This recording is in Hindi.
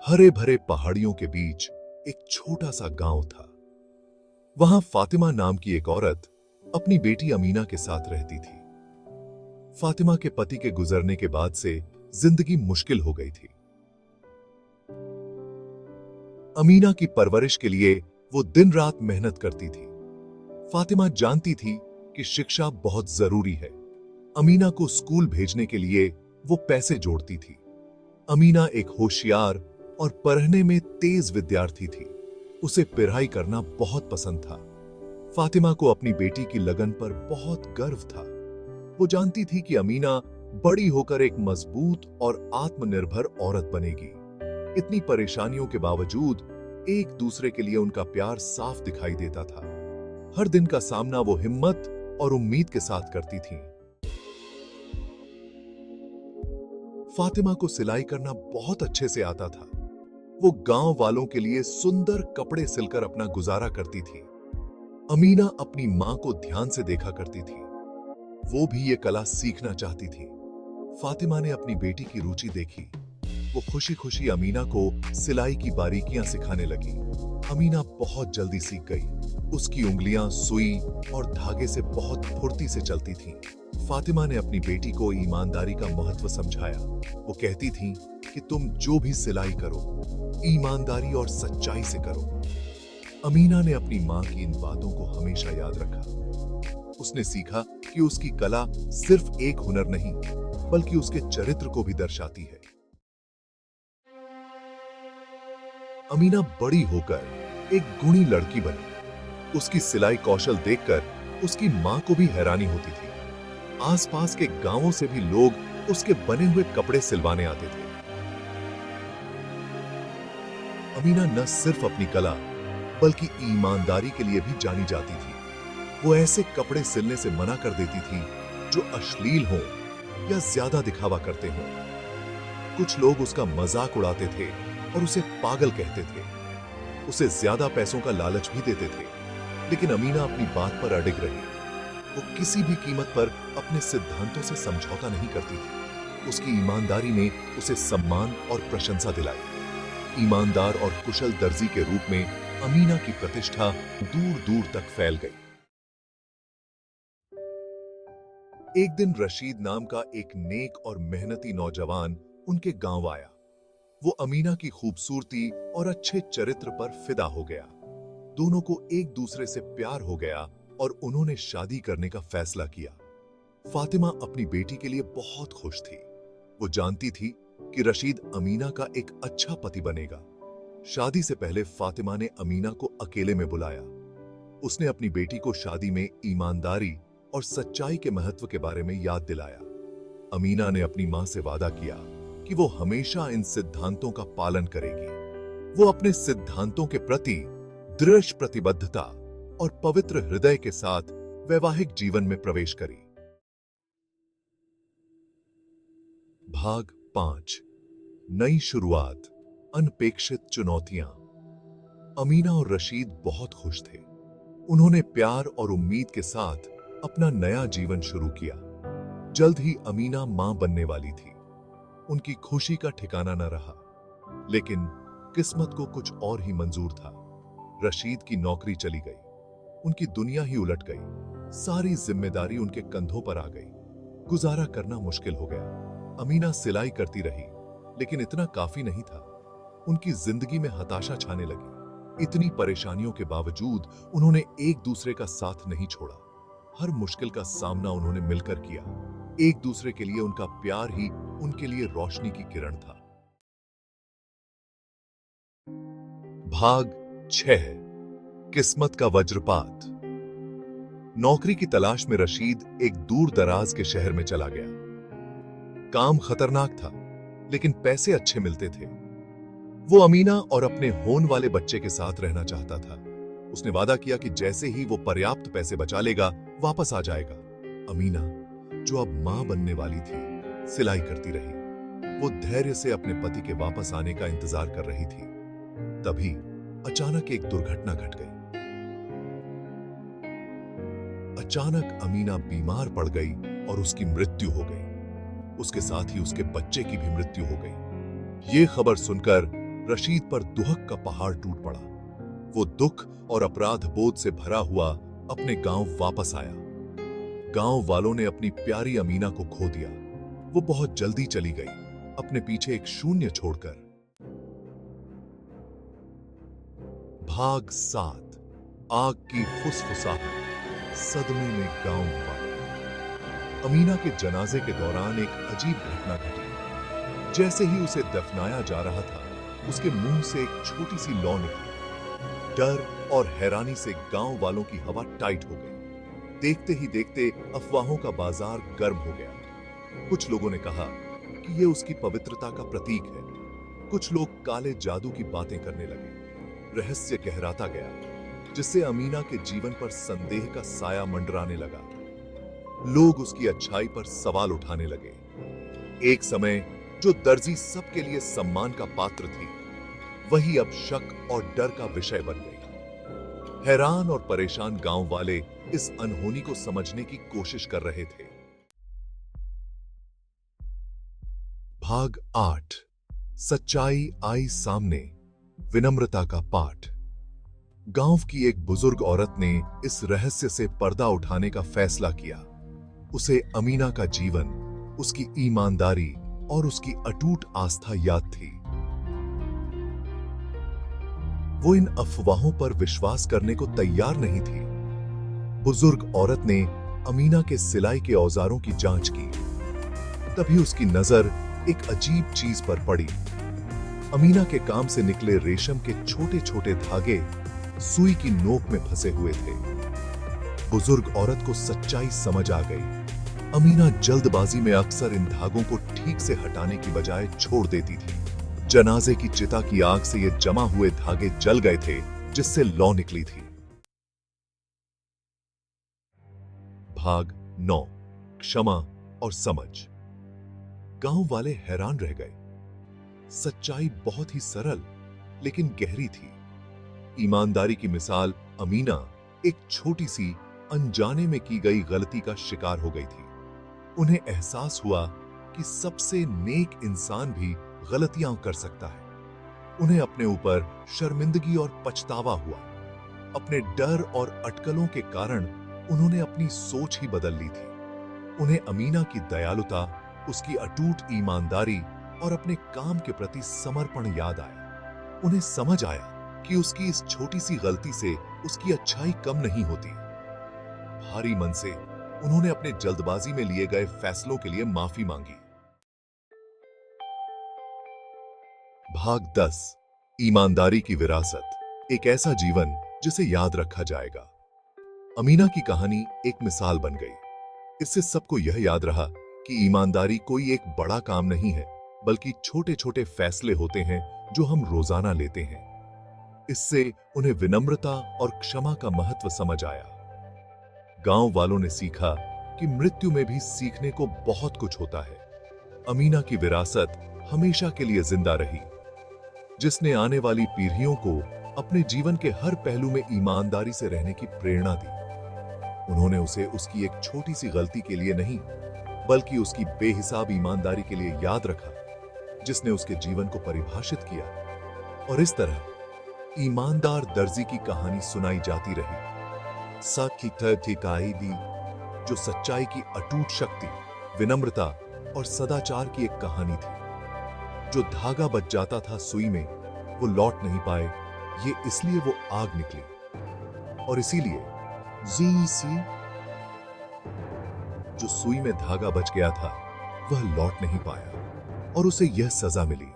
हरे भरे पहाड़ियों के बीच एक छोटा सा गांव था। वहां फातिमा नाम की एक औरत अपनी बेटी अमीना के साथ रहती थी। फातिमा के पति के गुजरने के बाद से जिंदगी मुश्किल हो गई थी। अमीना की परवरिश के लिए वो दिन रात मेहनत करती थी। फातिमा जानती थी कि शिक्षा बहुत जरूरी है। अमीना को स्कूल भेजने के लिए वो पैसे जोड़ती थी। अमीना एक होशियार और पढ़ने में तेज विद्यार्थी थी। उसे पढ़ाई करना बहुत पसंद था। फातिमा को अपनी बेटी की लगन पर बहुत गर्व था। वो जानती थी कि अमीना बड़ी होकर एक मजबूत और आत्मनिर्भर औरत बनेगी। इतनी परेशानियों के बावजूद एक दूसरे के लिए उनका प्यार साफ दिखाई देता था। हर दिन का सामना वो हिम्मत और उम्मीद के साथ करती थीं। फातिमा को सिलाई करना बहुत अच्छे से आता था। वो गांव वालों के लिए सुंदर कपड़े सिलकर अपना गुजारा करती थी। अमीना अपनी मां को ध्यान से देखा करती थी। वो भी ये कला सीखना चाहती थी। फातिमा ने अपनी बेटी की रुचि देखी। वो खुशी खुशी अमीना को सिलाई की बारीकियां सिखाने लगी। अमीना बहुत जल्दी सीख गई। उसकी उंगलियां सुई और धागे से बहुत फुर्ती से चलती थीं। फातिमा ने अपनी बेटी को ईमानदारी का महत्व समझाया। वो कहती थी कि तुम जो भी सिलाई करो, ईमानदारी और सच्चाई से करो। अमीना ने अपनी मां की इन बातों को हमेशा याद रखा। उसने सीखा कि उसकी कला सिर्फ एक हुनर नहीं, बल्कि उसके चरित्र को भी दर्शाती है। अमीना बड़ी होकर एक गुणी लड़की बनी। उसकी सिलाई कौशल देखकर उसकी मां को भी हैरानी होती थी। आसपास के गांवों से भी लोग उसके बने हुए कपड़े सिलवाने आते थे। अमीना न सिर्फ अपनी कला बल्कि ईमानदारी के लिए भी जानी जाती थी। वो ऐसे कपड़े सिलने से मना कर देती थी जो अश्लील हों या ज्यादा दिखावा करते हों। कुछ लोग उसका मजाक उड़ाते थे और उसे पागल कहते थे। उसे ज्यादा पैसों का लालच भी देते थे, लेकिन अमीना अपनी बात पर अडिग रही। वो किसी भी कीमत पर अपने सिद्धांतों से समझौता नहीं करती थी। उसकी ईमानदारी ने उसे सम्मान और प्रशंसा दिलाई। ईमानदार और कुशल दर्जी के रूप में अमीना की प्रतिष्ठा दूर दूर तक फैल गई। एक दिन रशीद नाम का एक नेक और मेहनती नौजवान उनके गांव आया। वो अमीना की खूबसूरती और अच्छे चरित्र पर फिदा हो गया। दोनों को एक दूसरे से प्यार हो गया और उन्होंने शादी करने का फैसला किया। फातिमा अपनी बेटी के लिए बहुत खुश थी। वो जानती थी कि रशीद अमीना का एक अच्छा पति बनेगा। शादी से पहले फातिमा ने अमीना को अकेले में बुलाया। उसने अपनी बेटी को शादी में ईमानदारी और सच्चाई के महत्व के बारे में याद दिलाया। अमीना ने अपनी मां से वादा किया कि वो हमेशा इन सिद्धांतों का पालन करेगी। वो अपने सिद्धांतों के प्रति दृढ़ प्रतिबद्धता और पवित्र हृदय के साथ वैवाहिक जीवन में प्रवेश करी। भाग 5। नई शुरुआत, अनपेक्षित चुनौतियां। अमीना और रशीद बहुत खुश थे। उन्होंने प्यार और उम्मीद के साथ अपना नया जीवन शुरू किया। जल्द ही अमीना मां बनने वाली थी। उनकी खुशी का ठिकाना न रहा, लेकिन किस्मत को कुछ और ही मंजूर था। रशीद की नौकरी चली गई। उनकी दुनिया ही उलट गई। सारी जिम्मेदारी उनके कंधों पर आ गई। गुजारा करना मुश्किल हो गया। अमीना सिलाई करती रही, लेकिन इतना काफी नहीं था। उनकी जिंदगी में हताशा छाने लगी। इतनी परेशानियों के बावजूद उन्होंने एक दूसरे का साथ नहीं छोड़ा। हर मुश्किल का सामना उन्होंने मिलकर किया। एक दूसरे के लिए उनका प्यार ही उनके लिए रोशनी की किरण था। भाग 6। किस्मत का वज्रपात। नौकरी की तलाश में रशीद एक दूर दराज के शहर में चला गया। काम खतरनाक था, लेकिन पैसे अच्छे मिलते थे। वो अमीना और अपने होने वाले बच्चे के साथ रहना चाहता था। उसने वादा किया कि जैसे ही वो पर्याप्त पैसे बचा लेगा, वापस आ जाएगा। अमीना, जो अब मां बनने वाली थी, सिलाई करती रही। वो धैर्य से अपने पति के वापस आने का इंतजार कर रही थी। तभी अचानक एक दुर्घटना घट गई। अचानक अमीना बीमार पड़ गई और उसकी मृत्यु हो गई। उसके साथ ही उसके बच्चे की भी मृत्यु हो गई। ये खबर सुनकर रशीद पर दुहक का पहाड़ टूट पड़ा। वो दुख और अपराध बोध से भरा हुआ अपने गांव वापस आया। गांव वालों ने अपनी प्यारी अमीना को खो दिया। वो बहुत जल्दी चली गई, अपने पीछे एक शून्य छोड़कर। भाग 7। आग की फुसफुसाहट। सदमे में गांव हुआ। अमीना के जनाजे के दौरान एक अजीब घटना घटी। जैसे ही उसे दफनाया जा रहा था, उसके मुंह से एक छोटी सी लौ निकली। डर और हैरानी से गांव वालों की हवा टाइट हो गई। देखते ही देखते अफवाहों का बाजार गर्म हो गया। कुछ लोगों ने कहा कि यह उसकी पवित्रता का प्रतीक है। कुछ लोग काले जादू की बातें करने लगे। रहस्य गहराता गया, जिससे अमीना के जीवन पर संदेह का साया मंडराने लगा। लोग उसकी अच्छाई पर सवाल उठाने लगे। एक समय जो दर्जी सबके लिए सम्मान का पात्र थी, वही अब शक और डर का विषय बन गई। हैरान और परेशान गांव वाले इस अनहोनी को समझने की कोशिश कर रहे थे। भाग 8। सच्चाई आई सामने। विनम्रता का पाठ। गांव की एक बुजुर्ग औरत ने इस रहस्य से पर्दा उठाने का फैसला किया। उसे अमीना का जीवन, उसकी ईमानदारी और उसकी अटूट आस्था याद थी। वो इन अफवाहों पर विश्वास करने को तैयार नहीं थी। बुजुर्ग औरत ने अमीना के सिलाई के औजारों की जांच की। तभी उसकी नजर एक अजीब चीज पर पड़ी। अमीना के काम से निकले रेशम के छोटे छोटे धागे सुई की नोक में फंसे हुए थे। बुजुर्ग औरत को सच्चाई समझ आ गई। अमीना जल्दबाजी में अक्सर इन धागों को ठीक से हटाने की बजाय छोड़ देती थी। जनाजे की चिता की आग से ये जमा हुए धागे जल गए थे, जिससे लौ निकली थी। भाग 9। क्षमा और समझ। गांव वाले हैरान रह गए। सच्चाई बहुत ही सरल लेकिन गहरी थी। ईमानदारी की मिसाल अमीना एक छोटी सी अनजाने में की गई गलती का शिकार हो गई थी। उन्हें एहसास हुआ कि सबसे नेक इंसान भी गलतियां कर सकता है। उन्हें अपने ऊपर शर्मिंदगी और पछतावा हुआ। अपने डर और अटकलों के कारण उन्होंने अपनी सोच ही बदल ली थी। उन्हें अमीना की दयालुता, उसकी अटूट ईमानदारी और अपने काम के प्रति समर्पण याद आया। उन्हें समझ आया कि उसकी इस छोटी सी गलती से उसकी अच्छाई कम नहीं होती। भारी मन से उन्होंने अपने जल्दबाजी में लिए गए फैसलों के लिए माफी मांगी। भाग 10। ईमानदारी की विरासत। एक ऐसा जीवन जिसे याद रखा जाएगा। अमीना की कहानी एक मिसाल बन गई। इससे सबको यह याद रहा कि ईमानदारी कोई एक बड़ा काम नहीं है, बल्कि छोटे छोटे फैसले होते हैं जो हम रोजाना लेते हैं। इससे उन्हें विनम्रता और क्षमा का महत्व समझ आया। गांव वालों ने सीखा कि मृत्यु में भी सीखने को बहुत कुछ होता है। अमीना की विरासत हमेशा के लिए जिंदा रही, जिसने आने वाली पीढ़ियों को अपने जीवन के हर पहलू में ईमानदारी से रहने की प्रेरणा दी। उन्होंने उसे उसकी एक छोटी सी गलती के लिए नहीं, बल्कि उसकी बेहिसाब ईमानदारी के लिए याद रखा, जिसने उसके जीवन को परिभाषित किया। और इस तरह ईमानदार दर्जी की कहानी सुनाई जाती रही। सच की दी, जो सच्चाई की अटूट शक्ति, विनम्रता और सदाचार की एक कहानी थी। जो धागा बच जाता था सुई में, वो लौट नहीं पाए, ये इसलिए वो आग निकली। और इसीलिए जो सुई में धागा बच गया था, वह लौट नहीं पाया और उसे यह सजा मिली।